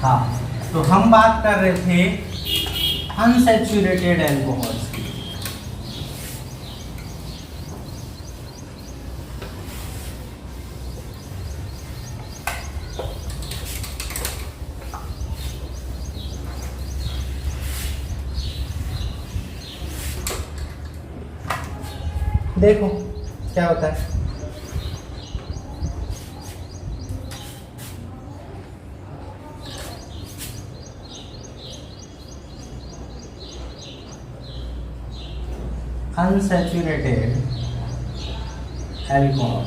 हाँ, तो हम बात कर रहे थे अनसैचुरेटेड एल्कोहल्स की। देखो क्या होता है, अनसैचुरेटेड एल्कोहल,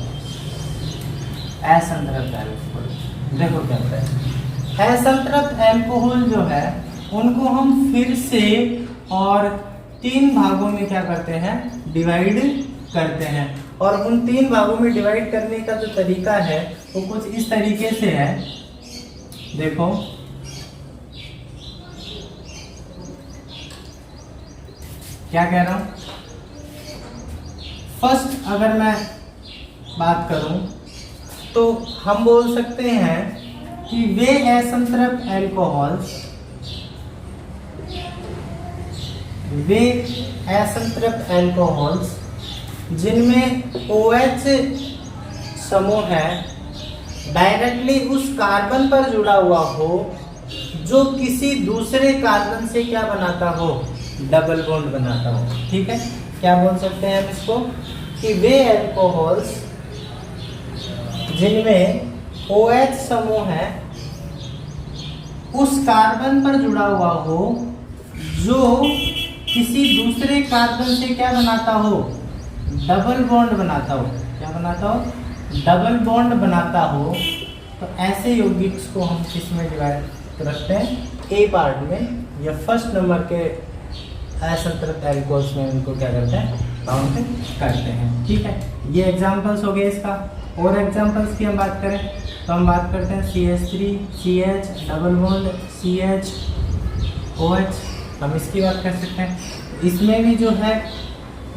असंतृप्त एल्कोहल। देखो क्या होता है, असंतृप्त एल्कोहल जो है उनको हम फिर से और 3 भागों में क्या करते हैं, डिवाइड करते हैं। और उन 3 भागों में डिवाइड करने का जो तरीका है वो कुछ इस तरीके से है। देखो क्या कह रहा हूं, फर्स्ट अगर मैं बात करूं तो हम बोल सकते हैं कि वे असंतृप्त एल्कोहल्स, वे असंतृप्त एल्कोहल्स जिनमें OH समूह है डायरेक्टली उस कार्बन पर जुड़ा हुआ हो जो किसी दूसरे कार्बन से क्या बनाता हो, डबल बॉन्ड बनाता हो। ठीक है, क्या बोल सकते हैं हम इसको कि वे एल्कोहल्स जिनमें OH समूह है उस कार्बन पर जुड़ा हुआ हो जो किसी दूसरे कार्बन से क्या बनाता हो, डबल बॉन्ड बनाता हो। क्या बनाता हो, डबल बॉन्ड बनाता हो। तो ऐसे यौगिक को हम किस में डिवाइड रखते हैं, ए पार्ट में, या फर्स्ट नंबर के असंतृप्त एल्कोहल्स में उनको क्या करते हैं, काउंट करते हैं। ठीक है, ये एग्जांपल्स हो गए इसका। और एग्जांपल्स की हम बात करें तो हम बात करते हैं CH3 CH double bond CH OH, हम इसकी बात कर सकते हैं। इसमें भी जो है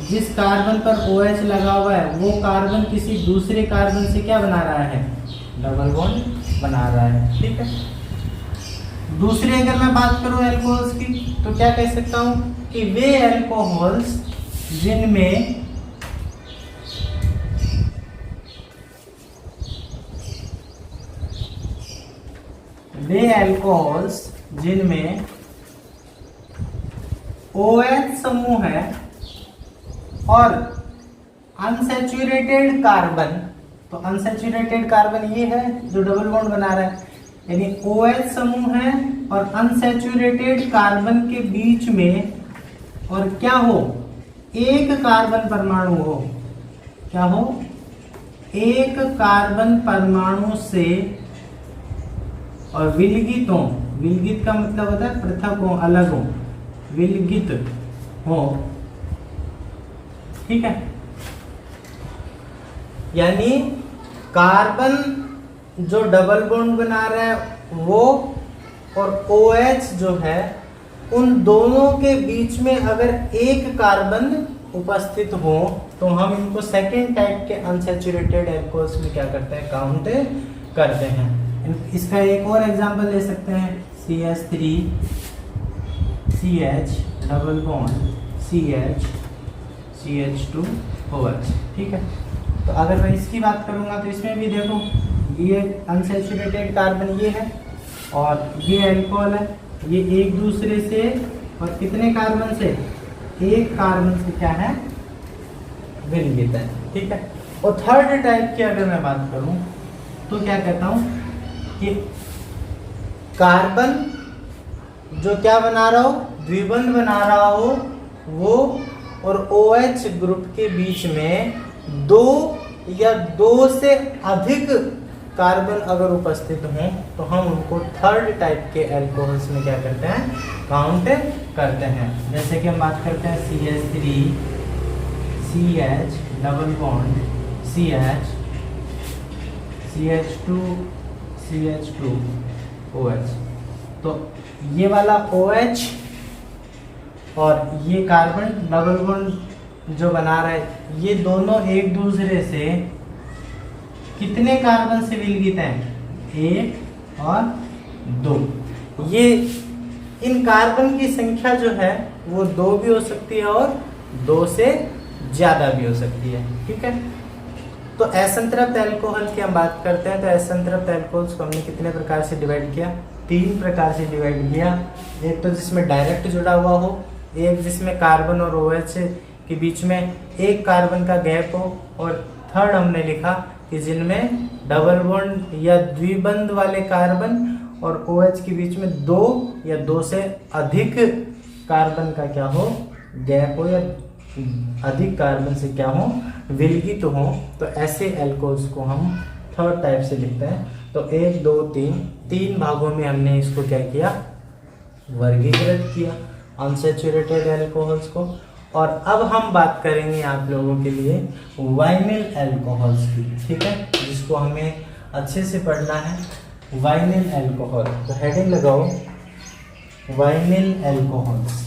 जिस कार्बन पर OH लगा हुआ है वो कार्बन किसी दूसरे कार्बन से क्या बना रहा है, डबल बॉन्ड बना रहा है। ठीक है, दूसरी अगर मैं बात करूं एल्कोहल्स की तो क्या कह सकता हूं कि वे एल्कोहल्स जिनमें OH समूह है और अनसैचुरेटेड कार्बन, तो अनसैचुरेटेड कार्बन ये है जो डबल बॉन्ड बना रहा है, यानी OH समूह है और अनसैचुरेटेड कार्बन के बीच में और क्या हो, एक कार्बन परमाणु हो। क्या हो, एक कार्बन परमाणु से और विलगित हो। विलगित का मतलब होता है पृथक हो, अलग हो, विलगित हो। ठीक है, यानी कार्बन जो डबल बॉन्ड बना रहा है वो और OH जो है उन दोनों के बीच में अगर एक कार्बन उपस्थित हो तो हम इनको सेकेंड टाइप के अनसैचुरेटेड एल्कोहल्स में क्या करते हैं, काउंट करते हैं। इसका एक और एग्जांपल ले सकते हैं, CH3 CH double bond CH CH2 OH। ठीक है, तो अगर मैं इसकी बात करूंगा तो इसमें भी देखो ये अनसैचुरेटेड कार्बन ये है और ये अल्कोहल है, ये एक दूसरे से और कितने कार्बन से, एक कार्बन से क्या है, विलगित है। ठीक है, और थर्ड टाइप की अगर मैं बात करूं तो क्या कहता हूं कि कार्बन जो क्या बना रहा हो, द्विबंध बना रहा हो वो और OH ग्रुप के बीच में 2 या 2 से अधिक कार्बन अगर उपस्थित हों तो हम उनको थर्ड टाइप के एल्कोहल्स में क्या करते हैं, काउंट करते हैं। जैसे कि हम बात करते हैं CH3 CH double bond CH CH2 CH2 OH। तो ये वाला OH और ये कार्बन डबल बॉन्ड जो बना रहा है ये दोनों एक दूसरे से कितने कार्बन से विलगित हैं, 1 और 2। ये इन कार्बन की संख्या जो है वो 2 भी हो सकती है और 2 से ज्यादा भी हो सकती है। ठीक है, तो असंतृप्त अल्कोहल की हम बात करते हैं। तो असंतृप्त अल्कोहल्स को हमने कितने प्रकार से डिवाइड किया? 3 प्रकार से डिवाइड किया। एक तो जिसमें डायरेक्ट जुड़ा हुआ हो, एक जिसमें कार्बन और OH के बीच में एक कार्बन का गैप हो, और थर्ड हमने लिखा कि जिनमें डबल बॉन्ड या द्विबंध वाले कार्बन और OH के बीच में 2 या 2 से अधिक कार्बन का क्या हो, गैप हो, या अधिक कार्बन से क्या हो, विलगित हो। तो ऐसे एल्कोहल्स को हम थर्ड टाइप से लिखते हैं। तो 1 2 3 भागों में हमने इसको क्या किया, वर्गीकृत किया अनसैचुरेटेड एल्कोहल्स को। और अब हम बात करेंगे आप लोगों के लिए वाइनिल एल्कोहल्स की। ठीक है, जिसको हमें अच्छे से पढ़ना है, वाइनिल एल्कोहल। तो हेडिंग लगाओ वाइनिल एल्कोहल्स।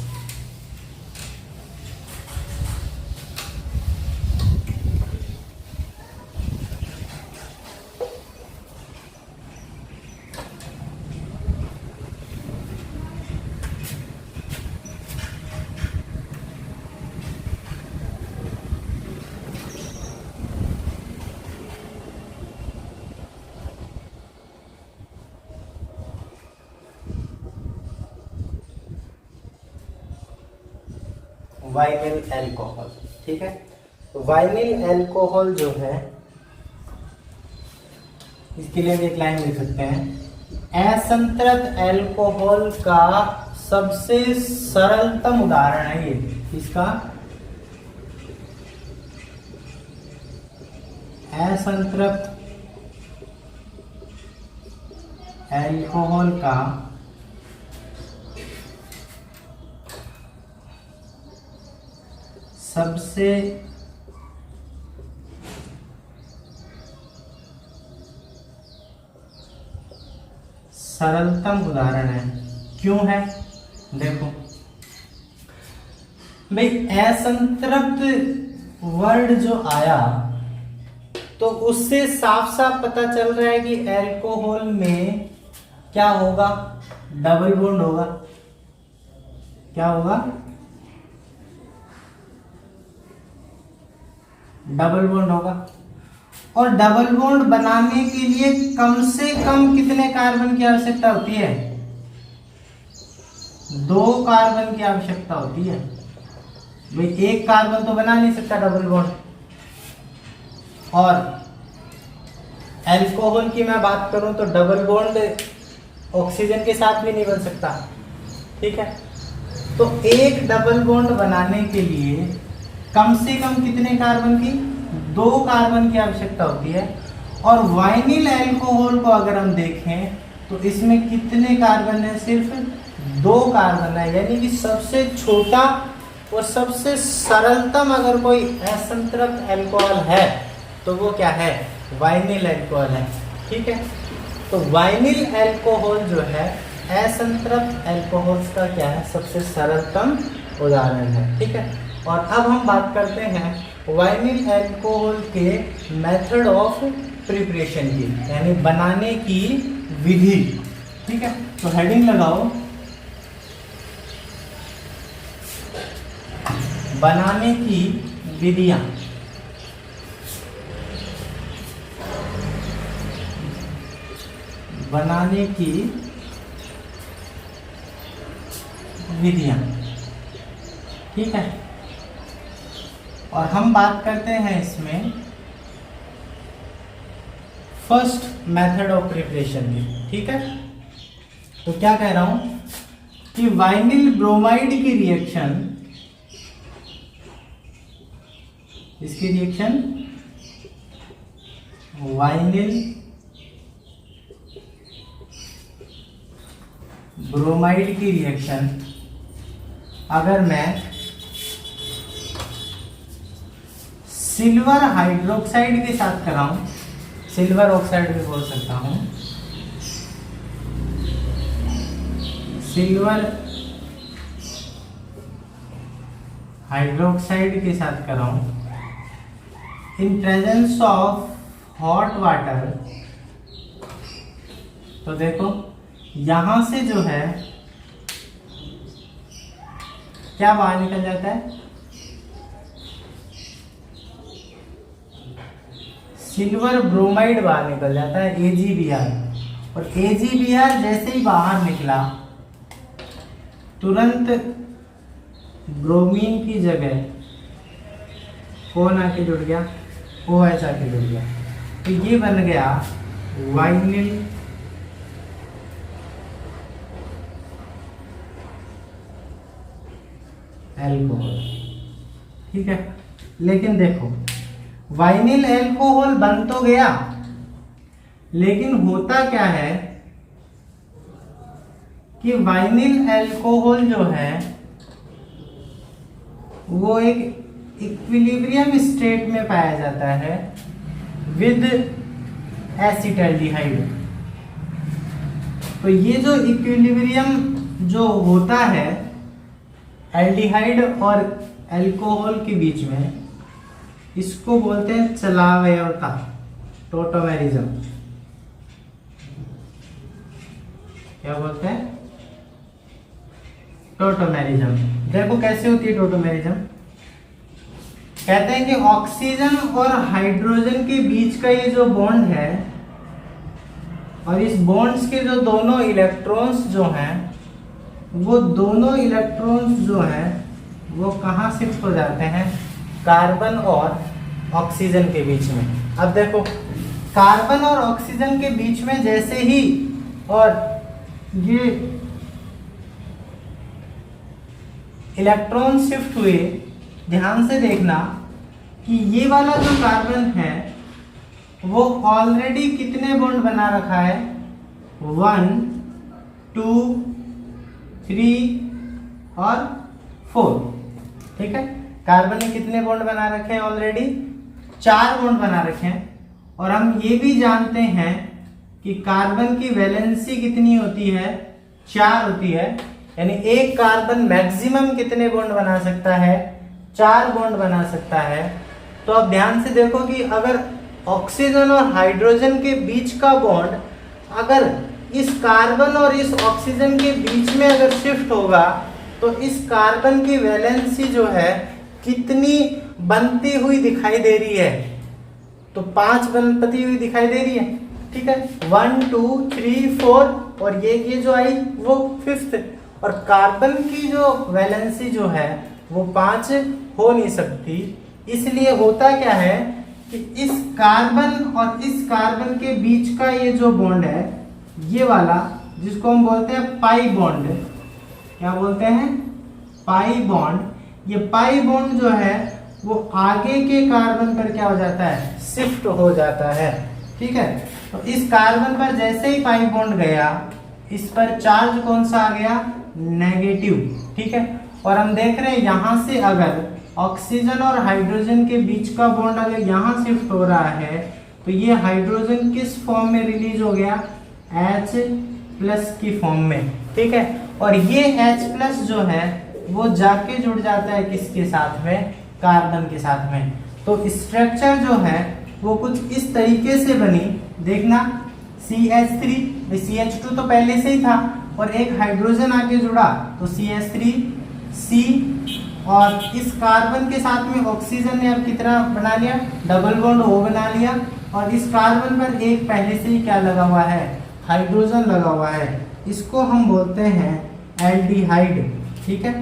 Vinyl alcohol. ठीक है, तो वाइनिल एल्कोहल जो है, इसके लिए एक लाइन लिख सकते हैं, असंतृप्त एल्कोहल का सबसे सरलतम उदाहरण है ये। इसका असंतृप्त एल्कोहल का सबसे सरलतम उदाहरण है। क्यों है? देखो भाई, असंतृप्त वर्ड जो आया तो उससे साफ साफ पता चल रहा है कि अल्कोहल में क्या होगा, डबल बॉन्ड होगा। क्या होगा? डबल बॉन्ड होगा। और डबल बॉन्ड बनाने के लिए कम से कम कितने कार्बन की आवश्यकता होती है? 2 कार्बन की आवश्यकता होती है। भाई एक कार्बन तो बना नहीं सकता डबल बॉन्ड। और अल्कोहल की मैं बात करूं तो डबल बॉन्ड ऑक्सीजन के साथ भी नहीं बन सकता। ठीक है, तो एक डबल बॉन्ड बनाने के लिए कम से कम कितने कार्बन की? 2 कार्बन की आवश्यकता होती है। और वाइनिल अल्कोहल को अगर हम देखें तो इसमें कितने कार्बन है? सिर्फ 2 कार्बन है। यानी कि सबसे छोटा और सबसे सरलतम अगर कोई असंतृप्त अल्कोहल है तो वो क्या है? वाइनिल अल्कोहल है। ठीक है, तो वाइनिल अल्कोहल जो है असंतृप्त अल्कोहल्स का क्या है? सबसे सरलतम उदाहरण है। ठीक है, और अब हम बात करते हैं वाइनिल अल्कोहल के मेथड ऑफ प्रिपरेशन की, यानी बनाने की विधि। ठीक है, तो हेडिंग लगाओ बनाने की विधियां। बनाने की विधियां। ठीक है, और हम बात करते हैं इसमें फर्स्ट मेथड ऑफ प्रिपरेशन की। ठीक है, तो क्या कह रहा हूं कि वाइनिल ब्रोमाइड की रिएक्शन, इसकी रिएक्शन वाइनिल ब्रोमाइड की रिएक्शन अगर मैं सिल्वर हाइड्रोक्साइड के साथ कराऊं, सिल्वर ऑक्साइड भी बोल सकता हूं, सिल्वर हाइड्रोक्साइड के साथ कराऊं in presence of hot water, तो देखो यहां से जो है क्या बाहर निकल जाता है, सिल्वर ब्रोमाइड बाहर निकल जाता है, AgBr। और AgBr जैसे ही बाहर निकला तुरंत ब्रोमीन की जगह कौन आके जुड़ गया, OH आके जुड़ गया। तो ये बन गया वाइनिल एल्कोहल। ठीक है, लेकिन देखो वाइनिल एल्कोहल बन तो गया, लेकिन होता क्या है कि वाइनिल एल्कोहल जो है वो एक इक्विलिब्रियम स्टेट में पाया जाता है विद एसिटाल्डिहाइड। तो ये जो इक्विलिब्रियम जो होता है एल्डिहाइड और एल्कोहल के बीच में, इसको बोलते हैं चलावयवता, टोटोमेरिज्म। क्या बोलते हैं, टोटोमेरिज्म। देखो कैसे होती है टोटोमेरिज्म। कहते हैं कि ऑक्सीजन और हाइड्रोजन के बीच का ये जो बॉन्ड है, और इस बॉन्ड्स के जो दोनों इलेक्ट्रॉन्स जो हैं, वो दोनों इलेक्ट्रॉन्स जो हैं वो कहाँ शिफ्ट हो जाते हैं, कार्बन और ऑक्सीजन के बीच में। अब देखो कार्बन और ऑक्सीजन के बीच में जैसे ही और ये इलेक्ट्रॉन शिफ्ट हुए, ध्यान से देखना कि ये वाला जो कार्बन है वो ऑलरेडी कितने बॉन्ड बना रखा है, 1 2 3 और 4। ठीक है, कार्बन ने कितने बॉन्ड बना रखे हैं, ऑलरेडी 4 बॉन्ड बना रखे हैं। और हम ये भी जानते हैं कि कार्बन की वैलेंसी कितनी होती है, 4 होती है। यानी एक कार्बन मैक्सिमम कितने बॉन्ड बना सकता है, 4 बॉन्ड बना सकता है। तो अब ध्यान से देखो कि अगर ऑक्सीजन और हाइड्रोजन के बीच का बॉन्ड अगर इस कार्बन और इस ऑक्सीजन के बीच में अगर शिफ्ट होगा, तो इस कार्बन की वैलेंसी जो है कितनी बनती हुई दिखाई दे रही है, तो 5 बनती हुई दिखाई दे रही है। ठीक है, 1 2 3 4 और ये जो आई वो 5th। और कार्बन की जो वैलेंसी जो है वो 5 हो नहीं सकती। इसलिए होता क्या है कि इस कार्बन और इस कार्बन के बीच का ये जो बॉन्ड है, ये वाला जिसको हम बोलते हैं पाई बॉन्ड, क्या बोलते हैं, पाई बॉन्ड। ये पाई बॉन्ड जो है वो आगे के कार्बन पर क्या हो जाता है, शिफ्ट हो जाता है। ठीक है, तो इस कार्बन पर जैसे ही पाई बॉन्ड गया, इस पर चार्ज कौन सा आ गया, नेगेटिव। ठीक है, और हम देख रहे हैं यहां से अगर ऑक्सीजन और हाइड्रोजन के बीच का बॉन्ड अगर यहां शिफ्ट हो रहा है, तो ये हाइड्रोजन किस फॉर्म में रिलीज हो गया, H+ की फॉर्म में। ठीक है, और ये H+ जो है वो जाके जुड़ जाता है किसके साथ में, कार्बन के साथ में। तो स्ट्रक्चर जो है वो कुछ इस तरीके से बनी, देखना CH3, CH2 तो पहले से ही था और एक हाइड्रोजन आके जुड़ा तो CH3C, और इस कार्बन के साथ में ऑक्सीजन ने अब कितना बना लिया, डबल बॉन्ड O बना लिया। और इस कार्बन पर एक पहले से ही क्या लगा हुआ है, हाइड्रोजन लगा हुआ है। इसको हम बोलते हैं एल्डिहाइड। ठीक है,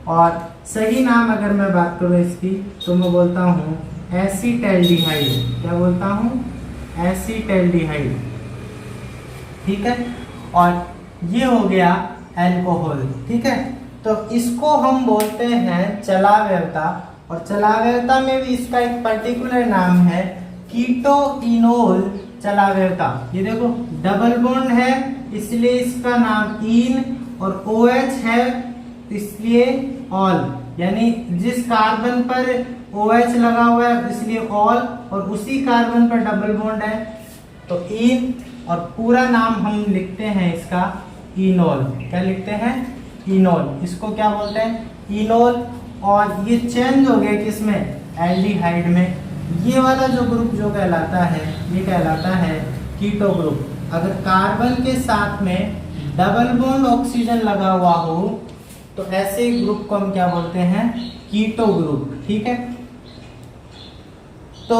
और सही नाम अगर मैं बात करूँ इसकी तो मैं बोलता हूँ एसीटैल्डिहाइड। क्या बोलता हूँ, एसीटैल्डिहाइड। ठीक है, और ये हो गया अल्कोहल। ठीक है, तो इसको हम बोलते हैं चलावयवता, और चलावयवता में भी इसका एक पर्टिकुलर नाम है कीटोइनोल चलावयवता। ये देखो डबल बॉन्ड है इसलिए इसका नाम इन, और OH है इसलिए ऑल, यानी जिस कार्बन पर OH लगा हुआ है इसलिए ऑल, और उसी कार्बन पर डबल बॉन्ड है तो इन, और पूरा नाम हम लिखते हैं इसका इनोल। क्या लिखते हैं, इनोल। इसको क्या बोलते हैं, इनोल। और ये चेंज हो गया किसमें, एल्डिहाइड में। ये वाला जो ग्रुप जो कहलाता है ये कहलाता है कीटो ग्रुप। अगर कार्बन के साथ में डबल बॉन्ड ऑक्सीजन लगा हुआ हो तो ऐसे ग्रुप को हम क्या बोलते हैं, कीटो ग्रुप। ठीक है, तो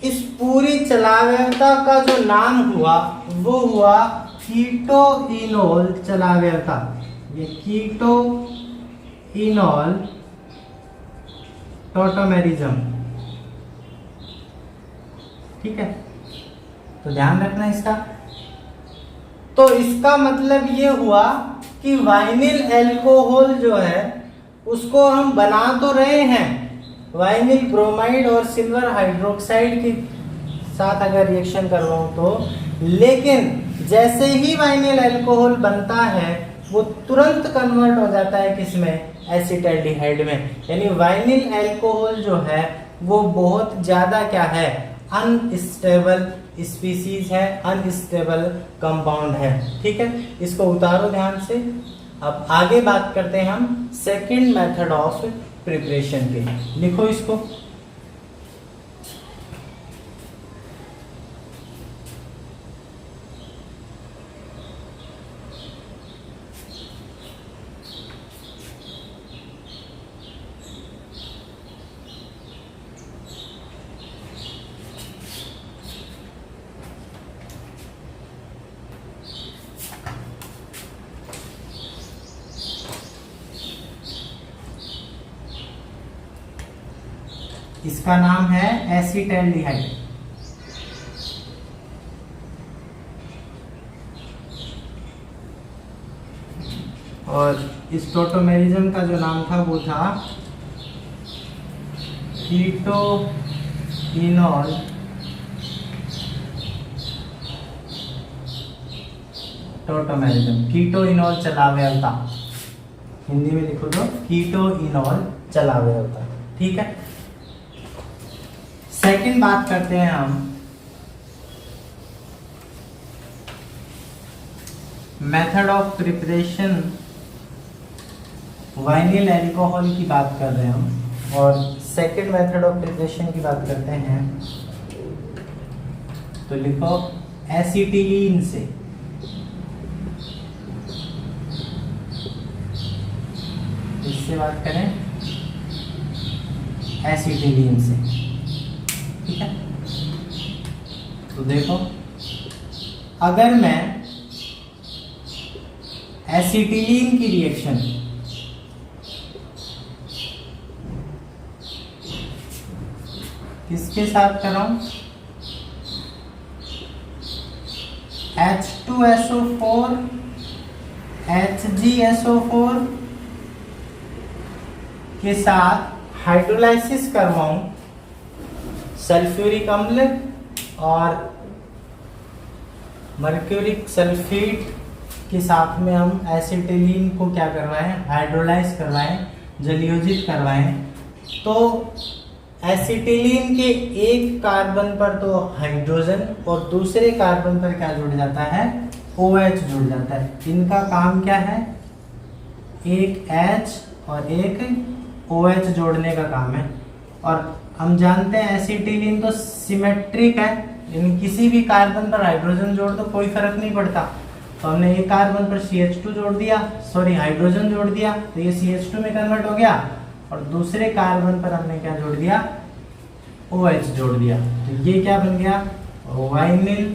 इस पूरी चलाव्यता का जो नाम हुआ वो हुआ कीटो इनोल चलाव्यता। ये कीटो इनोल टॉटोमेरिज्म। ठीक है, तो ध्यान रखना इसका। तो इसका मतलब ये हुआ कि वाइनिल अल्कोहल जो है उसको हम बना तो रहे हैं वाइनिल ब्रोमाइड और सिल्वर हाइड्रोक्साइड के साथ अगर रिएक्शन करवाऊं तो, लेकिन जैसे ही वाइनिल अल्कोहल बनता है वो तुरंत कन्वर्ट हो जाता है किसमें, एसिटाल्डिहाइड में। यानी वाइनिल अल्कोहल जो है वो बहुत ज्यादा क्या है, अनस्टेबल स्पीसीज है, अनस्टेबल कंपाउंड है। ठीक है, इसको उतारो ध्यान से। अब आगे बात करते हैं हम सेकंड मेथड ऑफ प्रिपरेशन के। लिखो इसको। इसका नाम है एसिटाल्डिहाइड। और इस टॉटोमेरिज्म का जो नाम था वो था keto enol tautomerism. Keto enol चलाव्यता, हिंदी में लिखो तो कीटो इनोल चलाव्यता। ठीक है, सेकंड बात करते हैं हम method of preparation. Vinyl alcohol की बात कर रहे हैं हम, और सेकंड मेथड ऑफ प्रिपरेशन की बात करते हैं तो लिखो एसिटिलीन से। इससे बात करें एसिटिलीन से। ठीक है, तो देखो अगर मैं एसिटिलीन की रिएक्शन किसके साथ कराऊं, H2SO4 HgSO4 के साथ हाइड्रोलाइसिस करवाऊं सल्फ्यूरिक अम्ल और मर्क्यूरिक सल्फेट के साथ में हम एसिटिलीन को क्या करवाएं, हाइड्रोलाइज करवाएं, जलयोजित करवाएं। तो एसिटिलीन के एक कार्बन पर तो हाइड्रोजन और दूसरे कार्बन पर क्या जुड़ जाता है, OH जुड़ जाता है। इनका काम क्या है, एक H और एक OH जोड़ने का काम है। और हम जानते हैं एसिटिलीन तो सिमेट्रिक है, इन किसी भी कार्बन पर हाइड्रोजन जोड़ दो कोई फर्क नहीं पड़ता। तो हमने एक कार्बन पर CH2 जोड़ दिया, सॉरी हाइड्रोजन जोड़ दिया तो ये CH2 में कन्वर्ट हो गया, और दूसरे कार्बन पर हमने क्या जोड़ दिया, OH जोड़ दिया। तो ये क्या बन गया, वाइनिल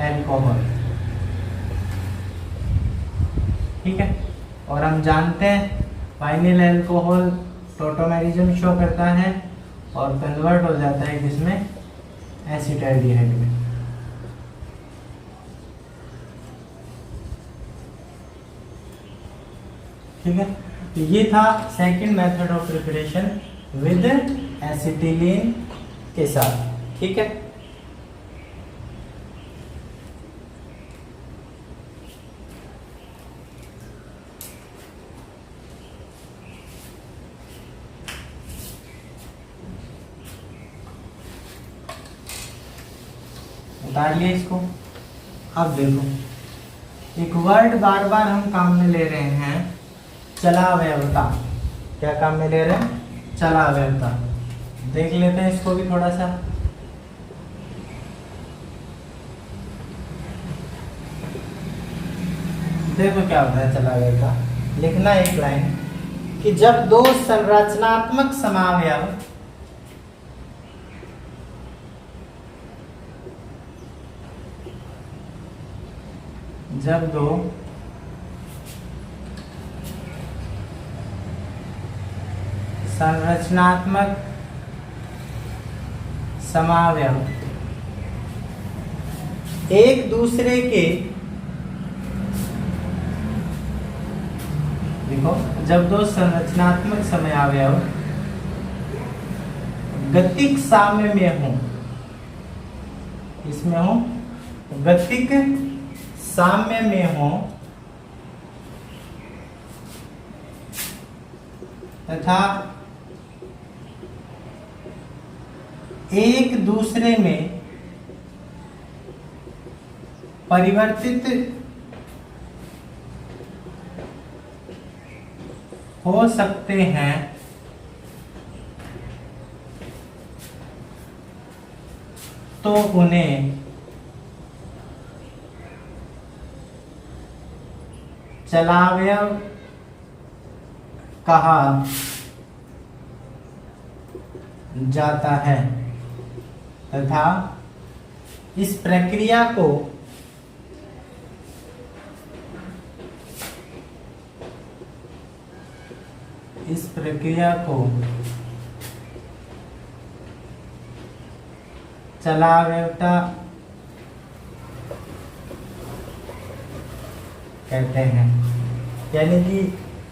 अल्कोहल। ठीक है, और हम जानते हैं वाइनिल अल्कोहल टॉटोमेरिज्म शो करता है और कन्वर्ट हो जाता है किसमें, एसिटाल्डिहाइड में। ठीक है, तो ये था second method of preparation with acetylene के साथ। ठीक है, उतार लिया इसको। अब देखो एक वर्ड बार बार हम काम में ले रहे हैं, चलाव्यता। क्या काम में ले रहे हैं, चलाव्यता। देख लेते हैं इसको भी थोड़ा सा। देखो क्या होता है, चला गया था लिखना एक लाइन कि जब दो संरचनात्मक समावयव जब दो संरचनात्मक समावयव एक दूसरे के, देखो जब दो संरचनात्मक समावयव गतिक साम्य में हो, इसमें हो गतिक साम्य में हो तथा एक दूसरे में परिवर्तित हो सकते हैं, तो उन्हें चलावयव कहा जाता है तथा इस प्रक्रिया को चलावयवता कहते हैं। यानी कि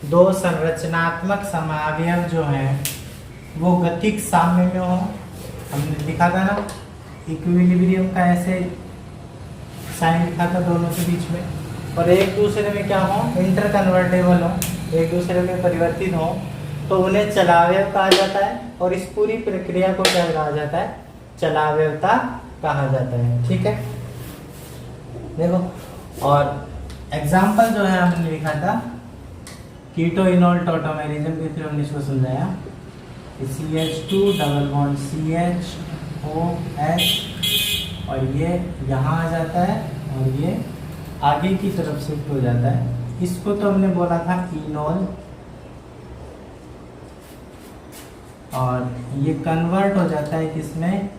दो संरचनात्मक समावयव जो हैं वो गतिक साम्य में हो, हमने लिखा था ना इक्विलिब्रियम का ऐसे साइन लिखा था दोनों के बीच में, और एक दूसरे में क्या हो, इंटर कन्वर्टेबल हो, एक दूसरे में परिवर्तित हो, तो उन्हें चलावयव कहा जाता है। और इस पूरी प्रक्रिया को क्या कहा जाता है, चलावयवता कहा जाता है। ठीक है, देखो और एग्जाम्पल जो है हमने लिखा था कीटो इनोल टॉटोमेरिज्म के थ्रू हमने इसको समझाया। CH2 डबल बॉन्ड CHOH और ये यहाँ आ जाता है और ये आगे की तरफ शिफ्ट हो जाता है। इसको तो हमने बोला था इनोल, और ये कन्वर्ट हो जाता है किसमें,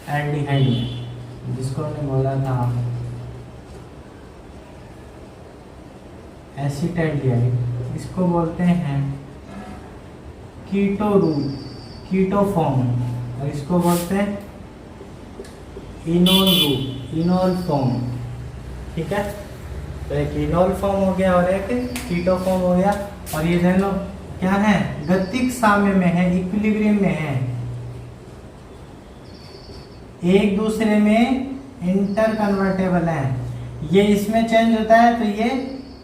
एल्डिहाइड में, जिसको हमने बोला था एसिटाल्डिहाइड। इसको बोलते हैं कीटो रूट, कीटो फॉर्म, और इसको बोलते हैं इनोल रूट, इनोल फॉर्म। ठीक है, तो एक इनोल फॉर्म हो गया और एक कीटो फॉर्म हो गया, और ये दोनों क्या है, गतिक साम्य में है, इक्विलिब्रियम में है, एक दूसरे में इंटर कन्वर्टेबल है। ये इसमें चेंज होता है तो ये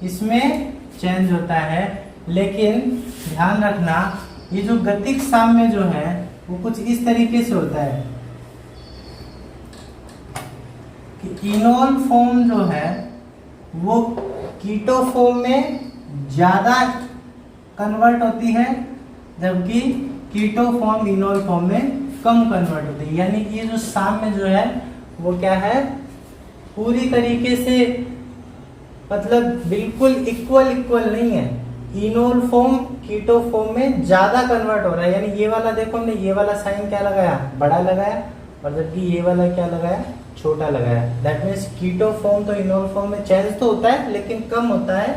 इसमें चेंज होता है, लेकिन ध्यान रखना ये जो गतिक साम्य जो है वो कुछ इस तरीके से होता है कि इनोल फॉर्म जो है वो कीटो फॉर्म में ज्यादा कन्वर्ट होती है, जबकि कीटो फॉर्म इनोल फॉर्म में कम कन्वर्ट होती है। यानी कि ये जो साम्य जो है वो क्या है, पूरी तरीके से मतलब बिल्कुल इक्वल नहीं है। इनोल फॉर्म कीटो फॉर्म में ज्यादा कन्वर्ट हो रहा है, यानी ये वाला देखो हमने ये वाला साइन क्या लगाया, बड़ा लगाया, और जबकि ये वाला क्या लगाया, छोटा लगाया। दैट मीन्स कीटो फॉर्म तो इनोल फॉर्म में चेंज तो होता है लेकिन कम होता है,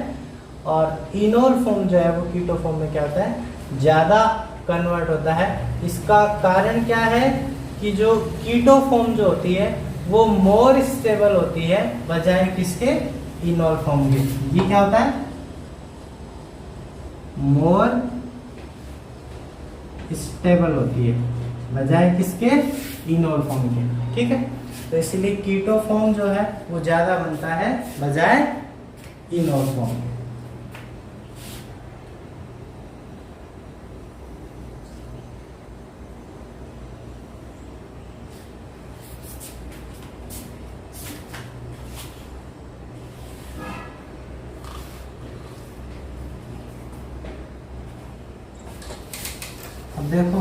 और इनोल फॉर्म जो है वो कीटो फॉर्म में क्या होता है, ज्यादा कन्वर्ट होता है। इसका कारण क्या है कि जो कीटो फॉर्म जो होती है वो मोर स्टेबल होती है बजाय किसके, इनोल फॉर्म के। ये क्या होता है, मोर स्टेबल होती है बजाय किसके, इनोल फॉर्म के। ठीक है, तो इसलिए कीटो फॉर्म जो है वो ज्यादा बनता है बजाय इनोल फॉर्म के। अब देखो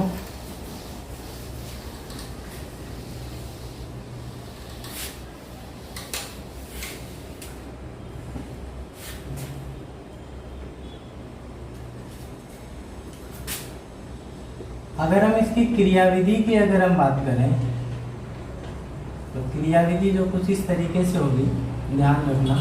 अगर हम इसकी क्रियाविधि की अगर हम बात करें तो क्रियाविधि जो कुछ इस तरीके से होगी, ध्यान रखना।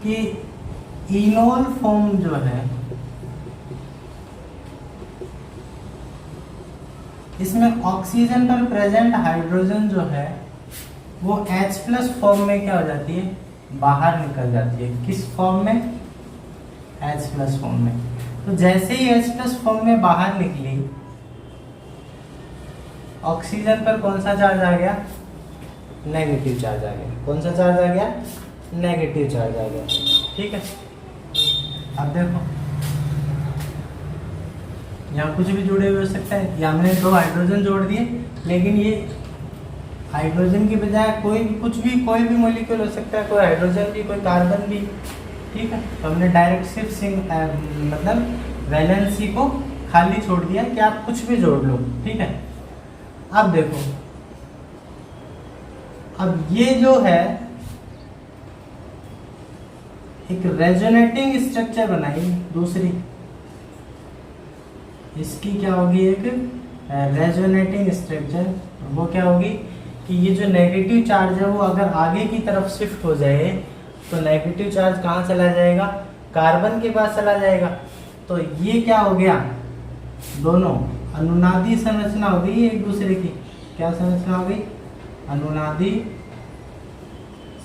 कि इनोल फॉर्म जो है इसमें ऑक्सीजन पर प्रेजेंट हाइड्रोजन जो है वो H+ फॉर्म में क्या हो जाती है, बाहर निकल जाती है। किस फॉर्म में, H+ फॉर्म में। तो जैसे ही H+ फॉर्म में बाहर निकली, ऑक्सीजन पर कौन सा चार्ज आ गया, नेगेटिव चार्ज आ गया। कौन सा चार्ज आ गया, नेगेटिव चार्ज आ गया। ठीक है, अब देखो यहाँ कुछ भी जुड़े हुए हो सकता है। यहाँ हमने 2 हाइड्रोजन जोड़ दिए, लेकिन ये हाइड्रोजन की बजाय कोई भी मॉलिक्यूल हो सकता है, कोई हाइड्रोजन भी, कोई कार्बन भी। ठीक है, तो हमने डायरेक्ट सिर्फ मतलब वैलेंसी को खाली छोड़ दिया कि आप कुछ भी जोड़ लो। ठीक है, अब देखो, अब ये जो है एक रेजोनेटिंग स्ट्रक्चर बनाई दूसरी, इसकी क्या होगी, एक रेजोनेटिंग स्ट्रक्चर। वो क्या होगी कि ये जो नेगेटिव चार्ज है वो अगर आगे की तरफ शिफ्ट हो जाए तो नेगेटिव चार्ज कहाँ चला जाएगा, कार्बन के पास चला जाएगा। तो ये क्या हो गया, दोनों अनुनादी संरचना हो गई एक दूसरे की। क्या संरचना हो गई, अनुनादी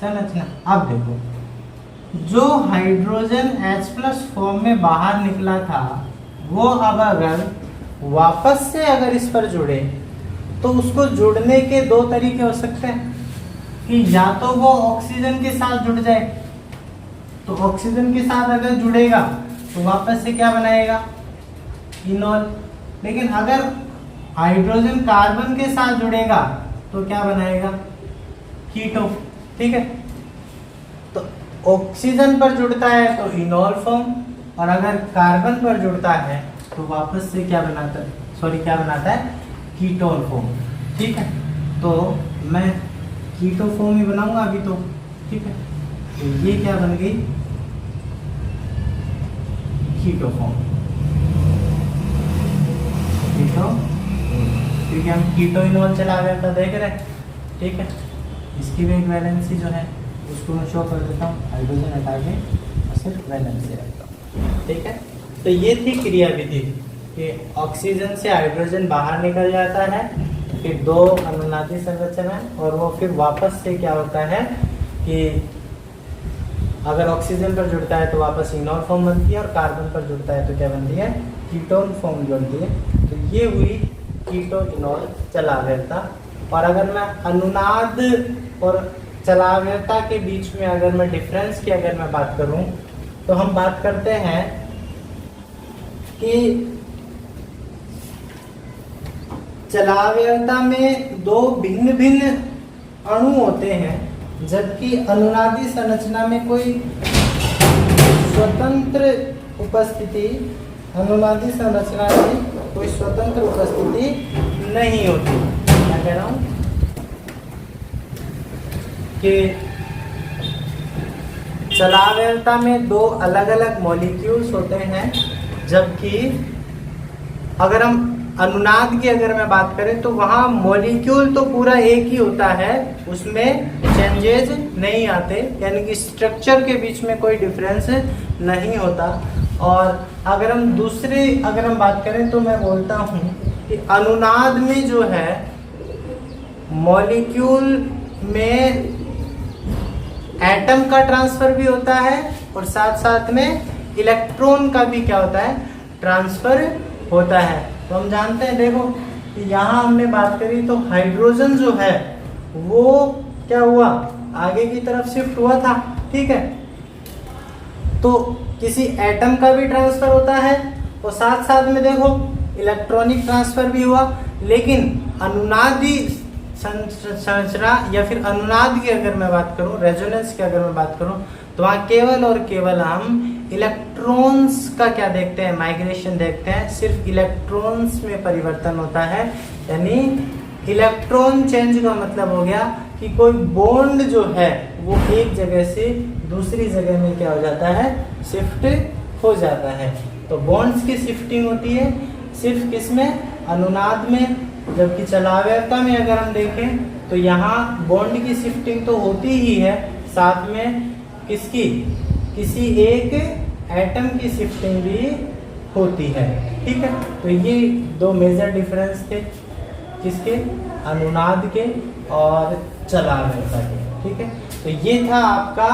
संरचना। अब देखो, जो हाइड्रोजन H+ फॉर्म में बाहर निकला था वो अब अगर वापस से अगर इस पर जुड़े तो उसको जुड़ने के 2 तरीके हो सकते हैं कि या तो वो ऑक्सीजन के साथ जुड़ जाए, तो ऑक्सीजन के साथ अगर जुड़ेगा तो वापस से क्या बनाएगा, इनोल। लेकिन अगर हाइड्रोजन कार्बन के साथ जुड़ेगा तो क्या बनाएगा, कीटो। ठीक है, तो ऑक्सीजन पर जुड़ता है तो इनोल फॉर्म, और अगर कार्बन पर जुड़ता है तो वापस से क्या बनाता है, क्या बनाता है, कीटोन फॉर्म। ठीक है, तो मैं कीटो फॉर्म ही बनाऊंगा अभी तो। ठीक है, तो ये क्या बन गई, कीटो फॉर्म। कीटो, क्योंकि हम कीटो इनोल चला गया था, देख रहे हैं। ठीक है, इसकी भी एक वैलेंसी जो है उसको मैं शो कर देता हूँ, हाइड्रोजन हटा के और सिर्फ वैलेंसी रखता हूँ। ठीक है, तो ये थी क्रियाविधि कि ऑक्सीजन से हाइड्रोजन बाहर निकल जाता है, फिर 2 अनुनादी संरचना है, और वो फिर वापस से क्या होता है कि अगर ऑक्सीजन पर जुड़ता है तो वापस इनोल फॉर्म बनती है, और कार्बन पर जुड़ता है तो क्या बनती है, कीटोन फॉर्म बनती है। तो ये हुई कीटो इनोल चलाव्यता। और अगर मैं अनुनाद और चलाव्यता के बीच में अगर मैं डिफरेंस की अगर मैं बात करूं तो हम बात करते हैं कि चलाव्यता में 2 भिन्न भिन्न अणु होते हैं, जबकि अनुनादी संरचना में कोई स्वतंत्र उपस्थिति, अनुनादी संरचना में कोई स्वतंत्र उपस्थिति नहीं होती। क्या कह रहा हूं कि चलाव्यता में 2 अलग अलग मॉलिक्यूल्स होते हैं, जबकि अगर हम अनुनाद की अगर मैं बात करें तो वहाँ मॉलिक्यूल तो पूरा एक ही होता है, उसमें चेंजेस नहीं आते, यानी कि स्ट्रक्चर के बीच में कोई डिफरेंस नहीं होता। और अगर हम बात करें तो मैं बोलता हूँ कि अनुनाद में जो है मॉलिक्यूल में एटम का ट्रांसफर भी होता है, और साथ साथ में इलेक्ट्रॉन का भी क्या होता है, ट्रांसफर होता है। तो हम जानते हैं, देखो कि यहाँ हमने बात करी तो हाइड्रोजन जो है वो क्या हुआ, आगे की तरफ शिफ्ट हुआ था। ठीक है, तो किसी एटम का भी ट्रांसफर होता है, और साथ साथ में देखो इलेक्ट्रॉनिक ट्रांसफर भी हुआ। लेकिन अनुनादी संरचना या फिर अनुनाद की अगर मैं बात करूं, रेजोनेंस की अगर मैं बात करूं, तो वहाँ केवल और केवल हम इलेक्ट्रॉन्स का क्या देखते हैं, माइग्रेशन देखते हैं। सिर्फ इलेक्ट्रॉन्स में परिवर्तन होता है, यानी इलेक्ट्रॉन चेंज का मतलब हो गया कि कोई बॉन्ड जो है वो एक जगह से दूसरी जगह में क्या हो जाता है, शिफ्ट हो जाता है। तो बॉन्ड्स की शिफ्टिंग होती है सिर्फ किसमें, अनुनाद में, जबकि चलाव्यता में अगर हम देखें तो यहाँ बॉन्ड की शिफ्टिंग तो होती ही है, साथ में किसकी, किसी एक एटम की शिफ्टिंग भी होती है। ठीक है, तो ये दो मेजर डिफरेंस थे किसके, अनुनाद के और चलाव्यता के। ठीक है, तो ये था आपका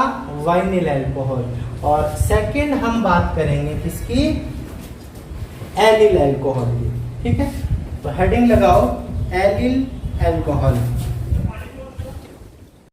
वाइनिल अल्कोहल। और सेकंड हम बात करेंगे किसकी, एलिल अल्कोहल की। ठीक है, तो हेडिंग लगाओ एलिल अल्कोहल।